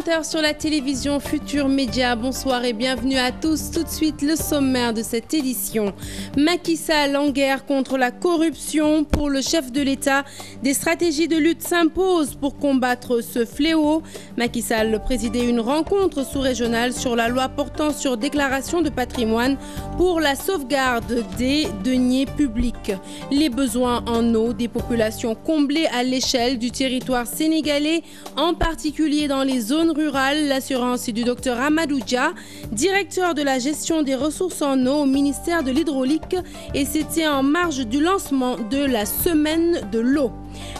20h sur la télévision Futur Média. Bonsoir et bienvenue à tous. Tout de suite, le sommaire de cette édition. Macky Sall en guerre contre la corruption. Pour le chef de l'État, des stratégies de lutte s'imposent pour combattre ce fléau. Macky Sall présidait une rencontre sous-régionale sur la loi portant sur déclaration de patrimoine pour la sauvegarde des deniers publics. Les besoins en eau des populations comblées à l'échelle du territoire sénégalais, en particulier dans les zones rurales. L'assurance est du docteur Amadou Dia, directeur de la gestion des ressources en eau au ministère de l'Hydraulique, et c'était en marge du lancement de la semaine de l'eau.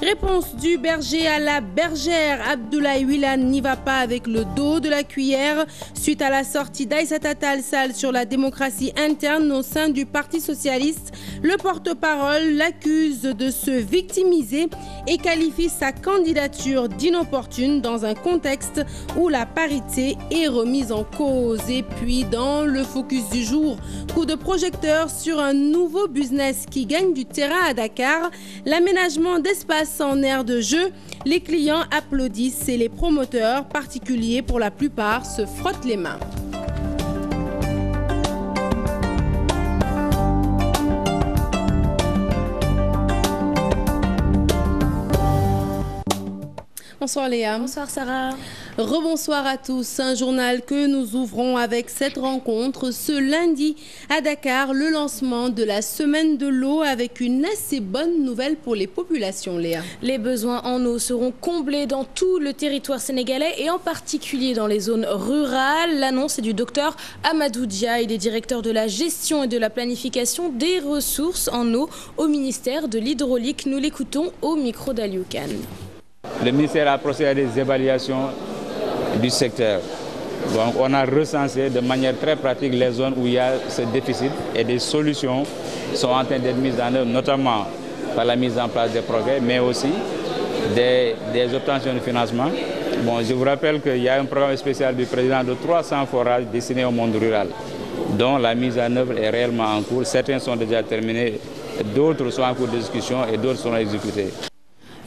Réponse du berger à la bergère. Abdoulaye Wilane n'y va pas avec le dos de la cuillère. Suite à la sortie d'Aïssata Tall Sall sur la démocratie interne au sein du Parti socialiste, le porte-parole l'accuse de se victimiser et qualifie sa candidature d'inopportune dans un contexte où la parité est remise en cause. Et puis dans le focus du jour, coup de projecteur sur un nouveau business qui gagne du terrain à Dakar, l'aménagement d'espace en aire de jeu. Les clients applaudissent et les promoteurs, particuliers pour la plupart, se frottent les mains. Bonsoir Léa. Bonsoir Sarah. Rebonsoir à tous. Un journal que nous ouvrons avec cette rencontre ce lundi à Dakar, le lancement de la semaine de l'eau avec une assez bonne nouvelle pour les populations, Léa. Les besoins en eau seront comblés dans tout le territoire sénégalais et en particulier dans les zones rurales. L'annonce est du docteur Amadou Dia. Il est directeur de la gestion et de la planification des ressources en eau au ministère de l'Hydraulique. Nous l'écoutons au micro d'Aliou Kane. Le ministère a procédé à des évaluations du secteur. Donc on a recensé de manière très pratique les zones où il y a ce déficit et des solutions sont en train d'être mises en œuvre, notamment par la mise en place des projets, mais aussi des obtentions de financement. Bon, je vous rappelle qu'il y a un programme spécial du président de 300 forages destinés au monde rural, dont la mise en œuvre est réellement en cours. Certains sont déjà terminés, d'autres sont en cours de discussion et d'autres sont exécutés.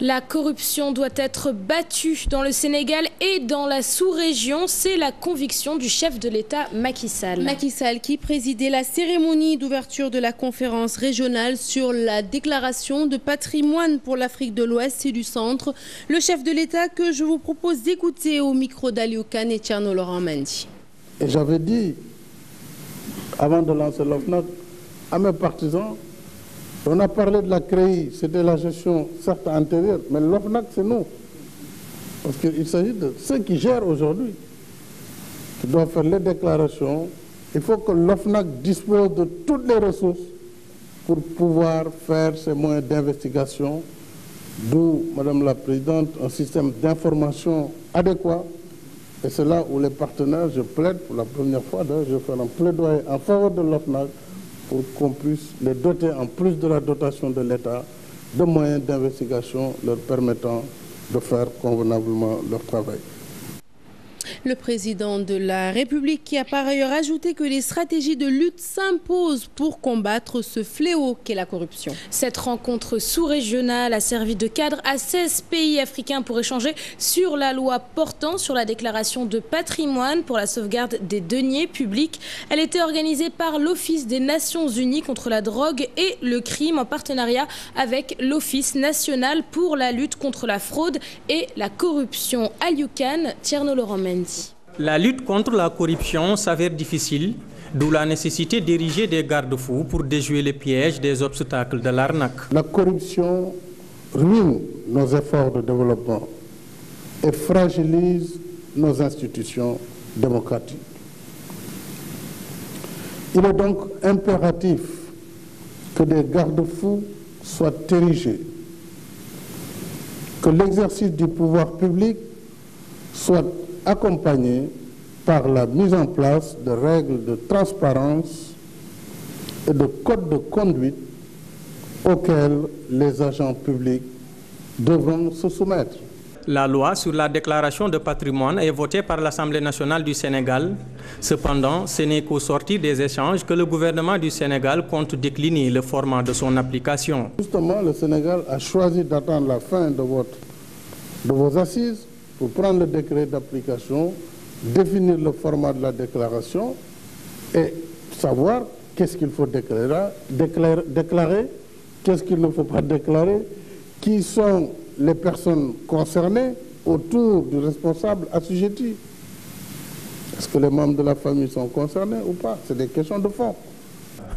La corruption doit être battue dans le Sénégal et dans la sous-région. C'est la conviction du chef de l'État Macky Sall. Macky Sall qui présidait la cérémonie d'ouverture de la conférence régionale sur la déclaration de patrimoine pour l'Afrique de l'Ouest et du Centre. Le chef de l'État que je vous propose d'écouter au micro d'Aliou Kane et Thierno Laurent Mendy. Et j'avais dit, avant de lancer l'OFNAC, à mes partisans, on a parlé de la CREI, c'était la gestion certes antérieure, mais l'OFNAC c'est nous. Parce qu'il s'agit de ceux qui gèrent aujourd'hui, qui doivent faire les déclarations. Il faut que l'OFNAC dispose de toutes les ressources pour pouvoir faire ces moyens d'investigation, d'où, Madame la Présidente, un système d'information adéquat. Et c'est là où les partenaires, je plaide pour la première fois, je fais un plaidoyer en faveur de l'OFNAC, pour qu'on puisse les doter, en plus de la dotation de l'État, de moyens d'investigation leur permettant de faire convenablement leur travail. Le président de la République qui a par ailleurs ajouté que les stratégies de lutte s'imposent pour combattre ce fléau qu'est la corruption. Cette rencontre sous-régionale a servi de cadre à 16 pays africains pour échanger sur la loi portant sur la déclaration de patrimoine pour la sauvegarde des deniers publics. Elle était organisée par l'Office des Nations Unies contre la drogue et le crime en partenariat avec l'Office national pour la lutte contre la fraude et la corruption. Aliou Kane, Thierno Laurent Mendy. La lutte contre la corruption s'avère difficile, d'où la nécessité d'ériger des garde-fous pour déjouer les pièges des obstacles de l'arnaque. La corruption ruine nos efforts de développement et fragilise nos institutions démocratiques. Il est donc impératif que des garde-fous soient érigés, que l'exercice du pouvoir public soit accompagné par la mise en place de règles de transparence et de codes de conduite auxquels les agents publics devront se soumettre. La loi sur la déclaration de patrimoine est votée par l'Assemblée nationale du Sénégal. Cependant, ce n'est qu'au sortir des échanges que le gouvernement du Sénégal compte décliner le format de son application. Justement, le Sénégal a choisi d'attendre la fin de vos assises pour prendre le décret d'application, définir le format de la déclaration et savoir qu'est-ce qu'il faut déclarer, qu'est-ce qu'il ne faut pas déclarer, qui sont les personnes concernées autour du responsable assujetti. Est-ce que les membres de la famille sont concernés ou pas? C'est des questions de fond.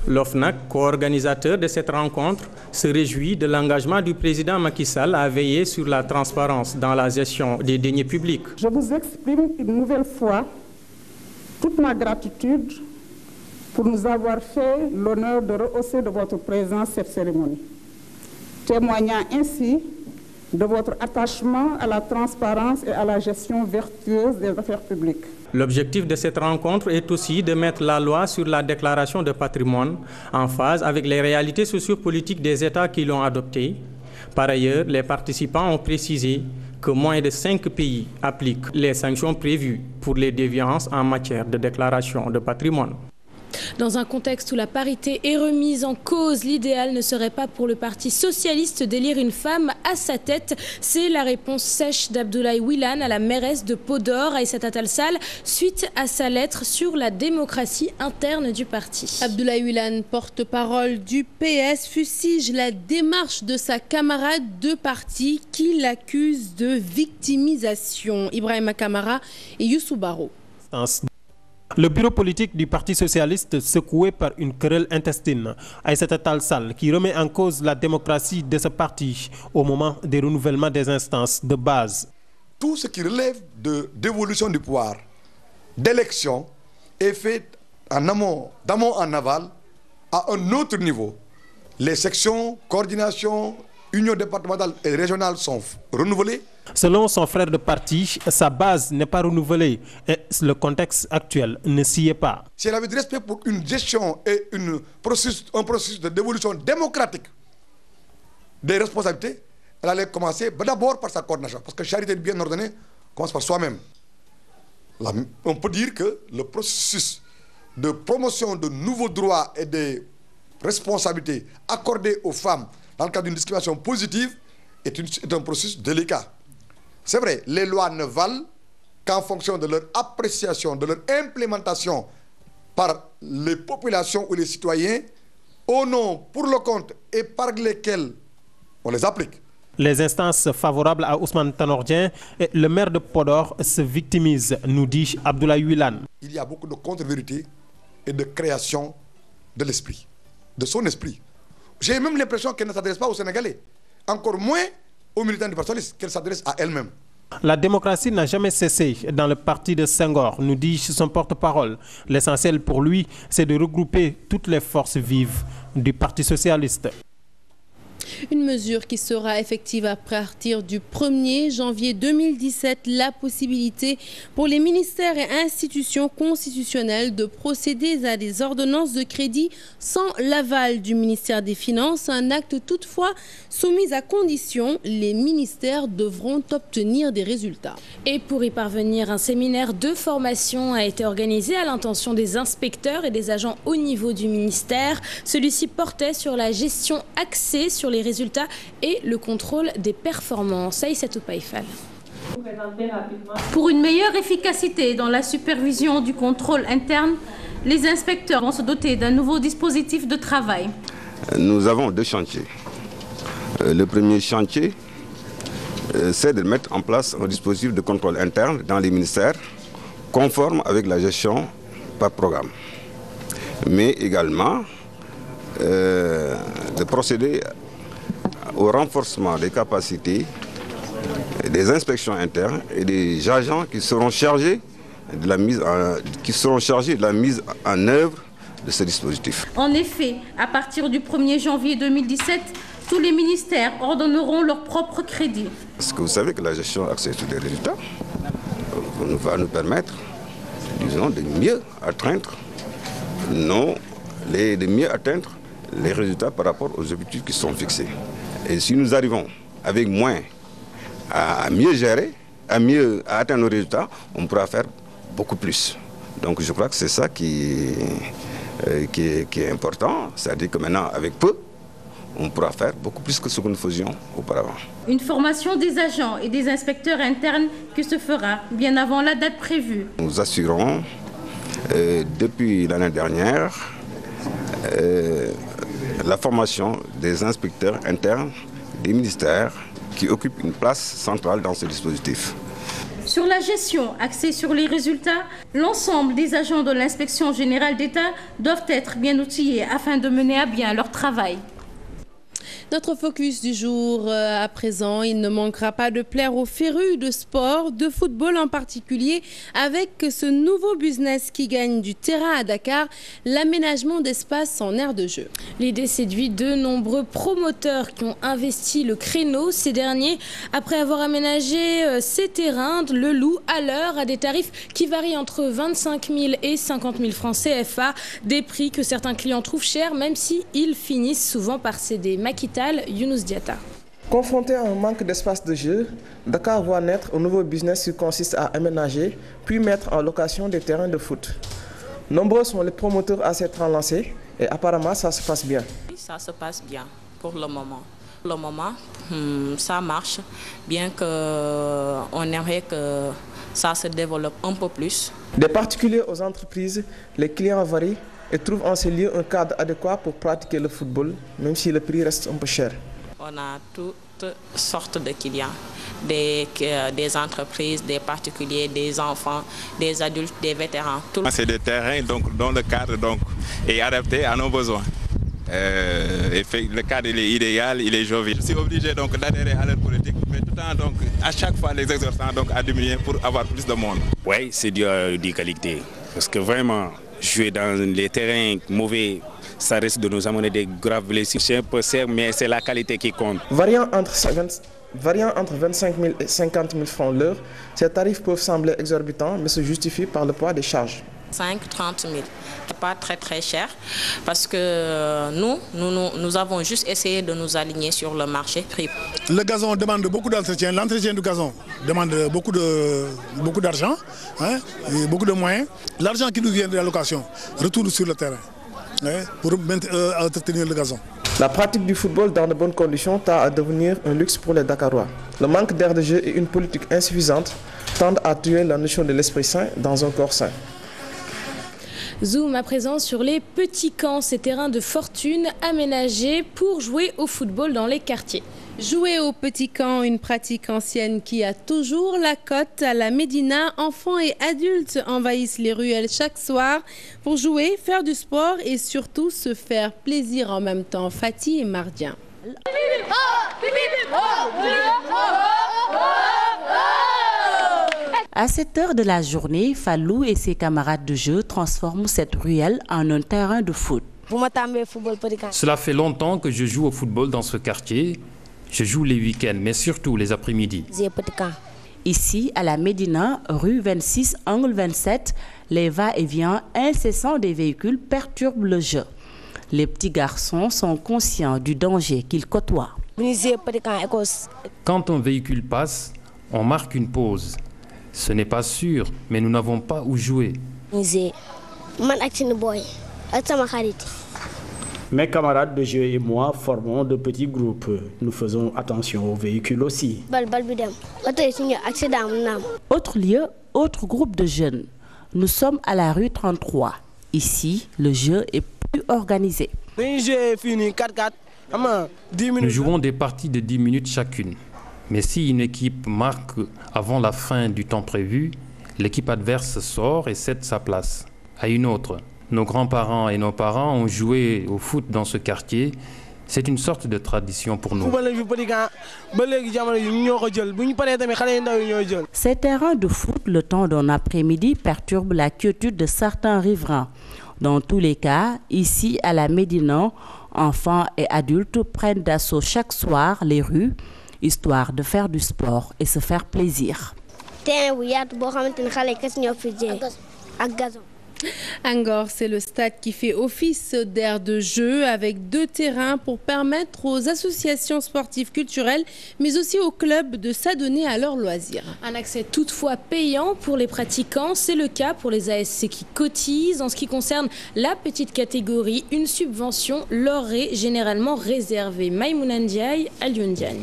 L'OFNAC, co-organisateur de cette rencontre, se réjouit de l'engagement du président Macky Sall à veiller sur la transparence dans la gestion des deniers publics. Je vous exprime une nouvelle fois toute ma gratitude pour nous avoir fait l'honneur de rehausser de votre présence cette cérémonie, témoignant ainsi de votre attachement à la transparence et à la gestion vertueuse des affaires publiques. L'objectif de cette rencontre est aussi de mettre la loi sur la déclaration de patrimoine en phase avec les réalités sociopolitiques des États qui l'ont adoptée. Par ailleurs, les participants ont précisé que moins de 5 pays appliquent les sanctions prévues pour les déviances en matière de déclaration de patrimoine. Dans un contexte où la parité est remise en cause, l'idéal ne serait pas pour le Parti socialiste d'élire une femme à sa tête. C'est la réponse sèche d'Abdoulaye Wilane à la mairesse de Podor, Aïssata Tall Sall, suite à sa lettre sur la démocratie interne du parti. Abdoulaye Wilane, porte-parole du PS, fustige la démarche de sa camarade de parti qui l'accuse de victimisation. Ibrahima Kamara et Youssou Baro. Le bureau politique du Parti socialiste secoué par une querelle intestine. Aïssata Tall Sall qui remet en cause la démocratie de ce parti au moment des renouvellements des instances de base. Tout ce qui relève de dévolution du pouvoir, d'élection, est fait en amont, d'amont en aval, à un autre niveau. Les sections, coordination, union départementale et régionale sont renouvelées. Selon son frère de parti, sa base n'est pas renouvelée et le contexte actuel ne s'y est pas. Si elle avait du respect pour une gestion et un processus de dévolution démocratique des responsabilités, elle allait commencer d'abord par sa coordination. Parce que charité bien ordonnée commence par soi-même. On peut dire que le processus de promotion de nouveaux droits et des responsabilités accordées aux femmes dans le cadre d'une discrimination positive est un processus délicat. C'est vrai, les lois ne valent qu'en fonction de leur appréciation, de leur implémentation par les populations ou les citoyens, au nom, pour le compte et par lesquels on les applique. Les instances favorables à Ousmane Tanor Dieng et le maire de Podor se victimisent, nous dit Abdoulaye Wilane. Il y a beaucoup de contre-vérités et de création de l'esprit, de son esprit. J'ai même l'impression qu'elle ne s'adresse pas aux Sénégalais, encore moins aux militants du Parti socialiste, qu'elle s'adresse à elle-même. La démocratie n'a jamais cessé dans le parti de Senghor, nous dit son porte-parole. L'essentiel pour lui, c'est de regrouper toutes les forces vives du Parti socialiste. Une mesure qui sera effective à partir du 1er janvier 2017, la possibilité pour les ministères et institutions constitutionnelles de procéder à des ordonnances de crédit sans l'aval du ministère des Finances. Un acte toutefois soumis à condition, les ministères devront obtenir des résultats. Et pour y parvenir, un séminaire de formation a été organisé à l'intention des inspecteurs et des agents au niveau du ministère. Celui-ci portait sur la gestion axée sur les résultats et le contrôle des performances. Aïssatou Païfal. Pour une meilleure efficacité dans la supervision du contrôle interne, les inspecteurs vont se doter d'un nouveau dispositif de travail. Nous avons 2 chantiers. Le premier chantier, c'est de mettre en place un dispositif de contrôle interne dans les ministères conforme avec la gestion par programme. Mais également de procéder au renforcement des capacités des inspections internes et des agents qui seront chargés de la mise en œuvre de ce dispositif. En effet, à partir du 1er janvier 2017, tous les ministères ordonneront leur propre crédit. Parce que vous savez que la gestion axée sur les résultats va nous permettre, disons, de mieux atteindre les résultats par rapport aux objectifs qui sont fixés. Et si nous arrivons avec moins à mieux gérer, à atteindre nos résultats, on pourra faire beaucoup plus. Donc je crois que c'est ça qui est important. C'est-à-dire que maintenant, avec peu, on pourra faire beaucoup plus que ce que nous faisions auparavant. Une formation des agents et des inspecteurs internes qui se fera bien avant la date prévue. Nous assurons depuis l'année dernière la formation des inspecteurs internes des ministères qui occupent une place centrale dans ce dispositif. Sur la gestion axée sur les résultats, l'ensemble des agents de l'inspection générale d'État doivent être bien outillés afin de mener à bien leur travail. Notre focus du jour à présent, il ne manquera pas de plaire aux férus de sport, de football en particulier, avec ce nouveau business qui gagne du terrain à Dakar, l'aménagement d'espaces en aire de jeu. L'idée séduit de nombreux promoteurs qui ont investi le créneau. Ces derniers, après avoir aménagé ces terrains, le louent à l'heure à des tarifs qui varient entre 25 000 et 50 000 francs CFA, des prix que certains clients trouvent chers, même s'ils finissent souvent par céder. Younous Diatta. Confronté à un manque d'espace de jeu, Dakar voit naître un nouveau business qui consiste à aménager puis mettre en location des terrains de foot. Nombreux sont les promoteurs à s'être lancés et apparemment ça se passe bien. Ça se passe bien pour le moment. Pour le moment, ça marche, bien qu'on aimerait que ça se développe un peu plus. Des particuliers aux entreprises, les clients varient et trouvent en ces lieux un cadre adéquat pour pratiquer le football, même si le prix reste un peu cher. On a toutes sortes de clients, des entreprises, des particuliers, des enfants, des adultes, des vétérans. C'est des terrains dont le cadre est adapté à nos besoins. Le cadre il est idéal, il est jovial. Je suis obligé d'adhérer à leur politique, mais tout le temps à chaque fois les exhortant à diminuer pour avoir plus de monde. Oui, c'est de qualité, parce que vraiment jouer dans les terrains mauvais, ça risque de nous amener des graves blessures. C'est un peu cher, mais c'est la qualité qui compte. Variant entre 25 000 et 50 000 francs l'heure, ces tarifs peuvent sembler exorbitants, mais se justifient par le poids des charges. 5-30 000. C'est pas très cher parce que nous avons juste essayé de nous aligner sur le marché prix. Le gazon demande beaucoup d'entretien. L'entretien du gazon demande beaucoup d'argent, et beaucoup de moyens. L'argent qui nous vient de la location retourne sur le terrain pour entretenir le gazon. La pratique du football dans de bonnes conditions tend à devenir un luxe pour les Dakarois. Le manque d'air de jeu et une politique insuffisante tendent à tuer la notion de l'esprit sain dans un corps sain. Zoom à présent sur les petits camps, ces terrains de fortune aménagés pour jouer au football dans les quartiers. Jouer au petit camp, une pratique ancienne qui a toujours la cote. À la Médina, enfants et adultes envahissent les ruelles chaque soir pour jouer, faire du sport et surtout se faire plaisir en même temps. Fatih et Mardien. À cette heure de la journée, Fallou et ses camarades de jeu transforment cette ruelle en un terrain de foot. Cela fait longtemps que je joue au football dans ce quartier. Je joue les week-ends, mais surtout les après-midi. Ici, à la Médina, rue 26, angle 27, les va-et-vient incessants des véhicules perturbent le jeu. Les petits garçons sont conscients du danger qu'ils côtoient. Quand un véhicule passe, on marque une pause. Ce n'est pas sûr, mais nous n'avons pas où jouer. Mes camarades de jeu et moi formons de petits groupes. Nous faisons attention aux véhicules aussi. Autre lieu, autre groupe de jeunes. Nous sommes à la rue 33. Ici, le jeu est plus organisé. Nous jouons des parties de 10 minutes chacune. Mais si une équipe marque avant la fin du temps prévu, l'équipe adverse sort et cède sa place à une autre. Nos grands-parents et nos parents ont joué au foot dans ce quartier. C'est une sorte de tradition pour nous. Ces terrains de foot, le temps d'un après-midi, perturbent la quiétude de certains riverains. Dans tous les cas, ici à la Médina, enfants et adultes prennent d'assaut chaque soir les rues, histoire de faire du sport et se faire plaisir. Angor, c'est le stade qui fait office d'aire de jeu avec 2 terrains pour permettre aux associations sportives culturelles, mais aussi aux clubs de s'adonner à leurs loisirs. Un accès toutefois payant pour les pratiquants, c'est le cas pour les ASC qui cotisent. En ce qui concerne la petite catégorie, une subvention leur est généralement réservée. Maïmouna Ndiaye, Alioune Diagne.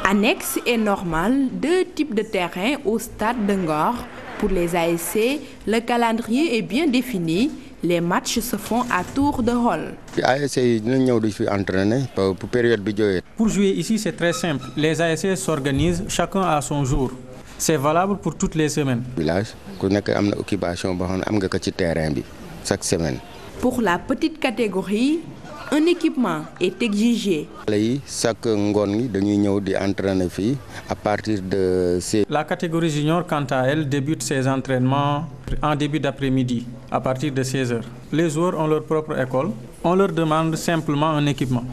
Annexe et normal, 2 types de terrains au stade de Ngor. Pour les ASC, le calendrier est bien défini. Les matchs se font à tour de rôle. Pour jouer ici, c'est très simple. Les ASC s'organisent chacun à son jour. C'est valable pour toutes les semaines. Pour la petite catégorie, un équipement est exigé. La catégorie junior, quant à elle, débute ses entraînements en début d'après-midi, à partir de 16h. Les joueurs ont leur propre école. On leur demande simplement un équipement.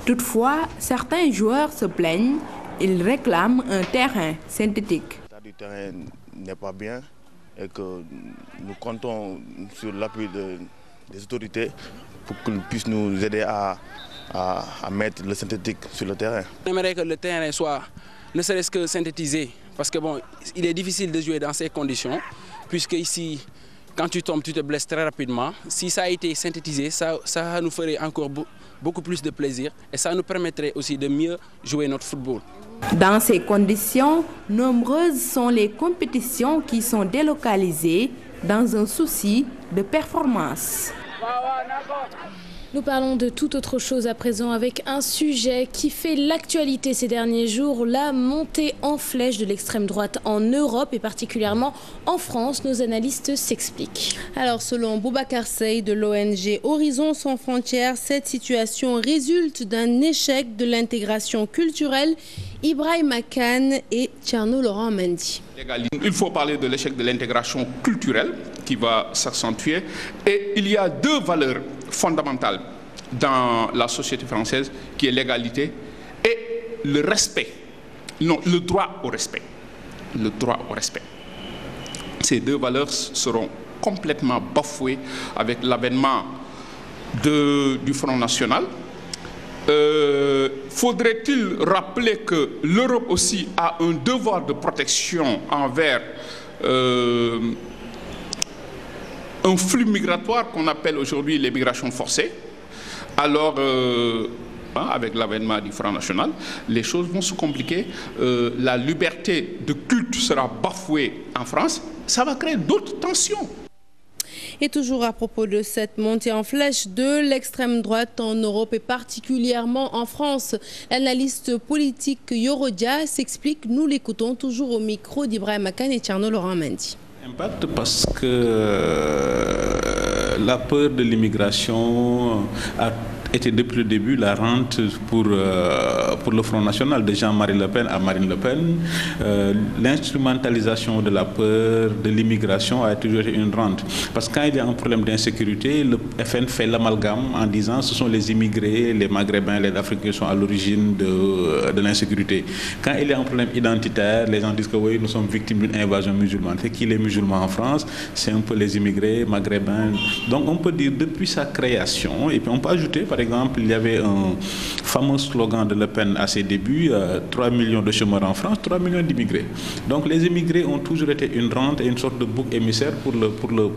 Toutefois, certains joueurs se plaignent. Ils réclament un terrain synthétique. Le terrain n'est pas bien et que nous comptons sur l'appui des autorités pour qu'ils puissent nous aider à mettre le synthétique sur le terrain. On aimerait que le terrain soit ne serait-ce que synthétisé parce que bon, il est difficile de jouer dans ces conditions puisque ici, quand tu tombes, tu te blesses très rapidement. Si ça a été synthétisé, ça nous ferait encore beaucoup plus de plaisir et ça nous permettrait aussi de mieux jouer notre football. Dans ces conditions, nombreuses sont les compétitions qui sont délocalisées dans un souci de performance. Nous parlons de toute autre chose à présent avec un sujet qui fait l'actualité ces derniers jours, la montée en flèche de l'extrême droite en Europe et particulièrement en France. Nos analystes s'expliquent. Alors selon Boubacar Sey de l'ONG Horizon sans frontières, cette situation résulte d'un échec de l'intégration culturelle. Ibrahima Kane et Tcherno Laurent Mendy. Il faut parler de l'échec de l'intégration culturelle qui va s'accentuer et il y a 2 valeurs fondamentales dans la société française qui est l'égalité et le respect. Non, le droit au respect. Le droit au respect. Ces 2 valeurs seront complètement bafouées avec l'avènement du Front National. Faudrait-il rappeler que l'Europe aussi a un devoir de protection envers un flux migratoire qu'on appelle aujourd'hui l'immigration forcée. Alors, avec l'avènement du Front National, les choses vont se compliquer. La liberté de culte sera bafouée en France. Ça va créer d'autres tensions. Et toujours à propos de cette montée en flèche de l'extrême droite en Europe et particulièrement en France, l'analyste politique Yorodia s'explique. Nous l'écoutons toujours au micro d'Ibrahima Kane et Tcherno Laurent Mendy. Impact parce que la peur de l'immigration a été depuis le début la rente pour le Front National, de Jean-Marie Le Pen à Marine Le Pen. L'instrumentalisation de la peur de l'immigration a toujours été une rente. Parce que quand il y a un problème d'insécurité, le FN fait l'amalgame en disant que ce sont les immigrés, les Maghrébins, les Africains qui sont à l'origine de l'insécurité. Quand il y a un problème identitaire, les gens disent que oui, nous sommes victimes d'une invasion musulmane. C'est qui les musulmans en France? C'est un peu les immigrés, Maghrébins. Donc on peut dire depuis sa création, et puis on peut ajouter par exemple, il y avait un fameux slogan de Le Pen à ses débuts, 3 millions de chômeurs en France, 3 millions d'immigrés. Donc les immigrés ont toujours été une rente et une sorte de bouc émissaire pour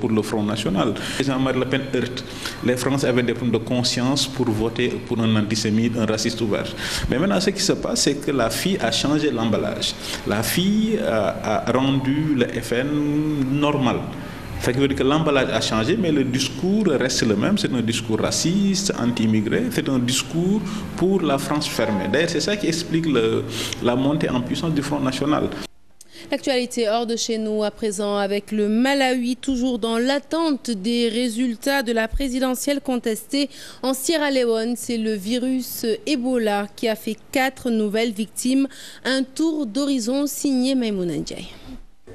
le Front National. Jean-Marie Le Pen heurte. Les Français avaient des problèmes de conscience pour voter pour un antisémite, un raciste ouvert. Mais maintenant, ce qui se passe, c'est que la fille a changé l'emballage. La fille a rendu le FN normal. Ça veut dire que l'emballage a changé, mais le discours reste le même. C'est un discours raciste, anti-immigré. C'est un discours pour la France fermée. D'ailleurs, c'est ça qui explique la montée en puissance du Front National. L'actualité hors de chez nous à présent avec le Malawi, toujours dans l'attente des résultats de la présidentielle contestée en Sierra Leone. C'est le virus Ebola qui a fait 4 nouvelles victimes. Un tour d'horizon signé Maïmouna Ndiaye.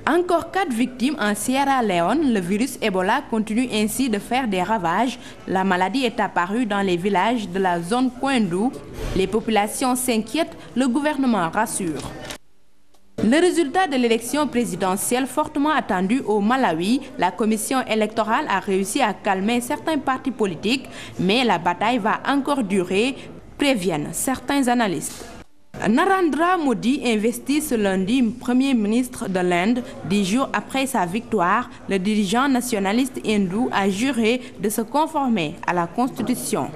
Encore 4 victimes en Sierra Leone. Le virus Ebola continue ainsi de faire des ravages. La maladie est apparue dans les villages de la zone Kwendu. Les populations s'inquiètent, le gouvernement rassure. Le résultat de l'élection présidentielle fortement attendue au Malawi, la commission électorale a réussi à calmer certains partis politiques, mais la bataille va encore durer, préviennent certains analystes. Narendra Modi investit ce lundi Premier ministre de l'Inde. 10 jours après sa victoire, le dirigeant nationaliste hindou a juré de se conformer à la Constitution.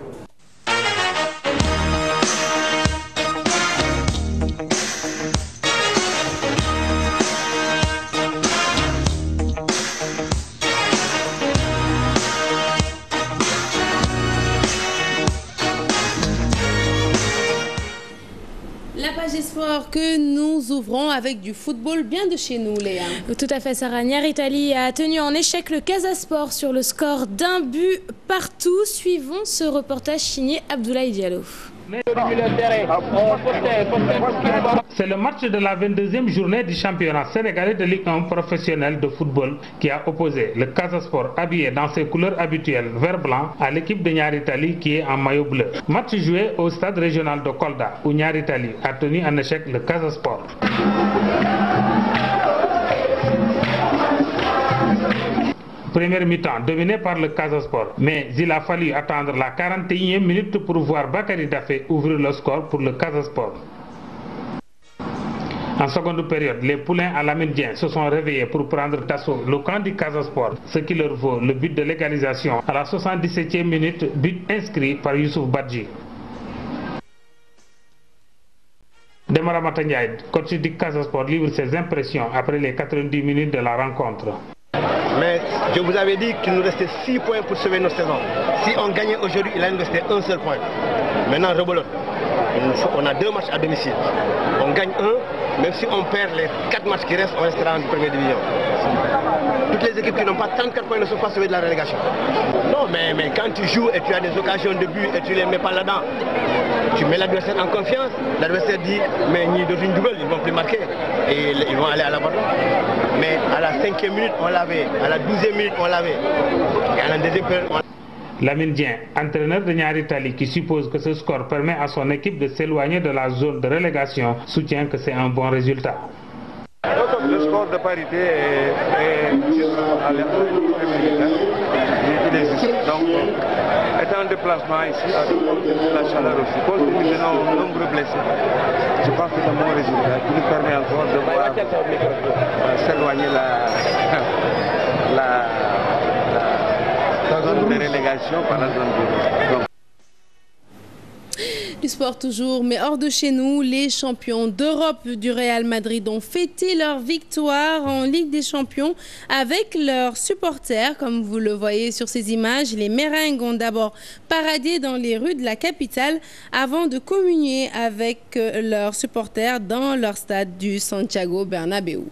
Sport que nous ouvrons avec du football bien de chez nous, Léa. Tout à fait, Sarah. Niaritali a tenu en échec le Casasport sur le score d'un but partout. Suivons ce reportage signé Abdoulaye Diallo. C'est le match de la 22e journée du championnat sénégalais de Ligue 1 professionnel de football qui a opposé le Casasport habillé dans ses couleurs habituelles vert-blanc à l'équipe de Niaritali qui est en maillot bleu. Match joué au stade régional de Kolda où Niaritali a tenu en échec le Casasport. Première mi-temps dominée par le Casasport, mais il a fallu attendre la 41e minute pour voir Bakary Dafé ouvrir le score pour le Casasport. En seconde période, les poulains à Lamine Dieng se sont réveillés pour prendre d'assaut le camp du Casasport, ce qui leur vaut le but de l'égalisation à la 77e minute, but inscrit par Youssouf Badji. Demara Matangay, coach du Casasport, livre ses impressions après les 90 minutes de la rencontre. Mais je vous avais dit qu'il nous restait 6 points pour sauver notre saison. Si on gagnait aujourd'hui, il allait nous rester un seul point. Maintenant, rebelote. On a 2 matchs à domicile. On gagne 1, même si on perd les 4 matchs qui restent, on restera en première division. Toutes les équipes qui n'ont pas 34 points ne sont pas sauvées de la relégation. Non, mais quand tu joues et tu as des occasions de but et tu ne les mets pas là-dedans, tu mets l'adversaire en confiance, l'adversaire dit mais ni d'autres double, ils ne vont plus marquer et ils vont aller à l'abandon. Mais à la 5e minute, on l'avait, à la 12e minute, on l'avait, et à la 2e période, on Lamine Dieng, entraîneur de Niaritali qui suppose que ce score permet à son équipe de s'éloigner de la zone de relégation, soutient que c'est un bon résultat. Le score de parité est il existe. Donc, étant en déplacement ici, avec la chaleur aussi, compte tenu de nos nombreux blessés, je pense que c'est un bon résultat qui nous permet encore de voir s'éloigner la zone de relégation par la zone de... Du sport toujours, mais hors de chez nous, les champions d'Europe du Real Madrid ont fêté leur victoire en Ligue des Champions avec leurs supporters. Comme vous le voyez sur ces images, les Merengues ont d'abord paradé dans les rues de la capitale avant de communier avec leurs supporters dans leur stade du Santiago Bernabéu.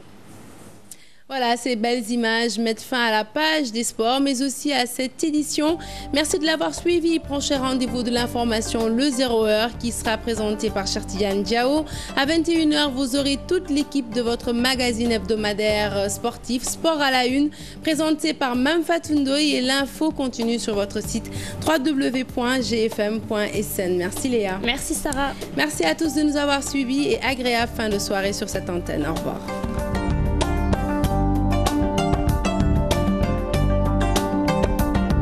Voilà, ces belles images mettent fin à la page des sports, mais aussi à cette édition. Merci de l'avoir suivi. Prochain rendez-vous de l'information, le 0h, qui sera présenté par Chertiane Diao. À 21h, vous aurez toute l'équipe de votre magazine hebdomadaire sportif, Sport à la Une, présenté par Mamfa Toundoy, et l'info continue sur votre site www.gfm.sn. Merci Léa. Merci Sarah. Merci à tous de nous avoir suivis et agréable fin de soirée sur cette antenne. Au revoir.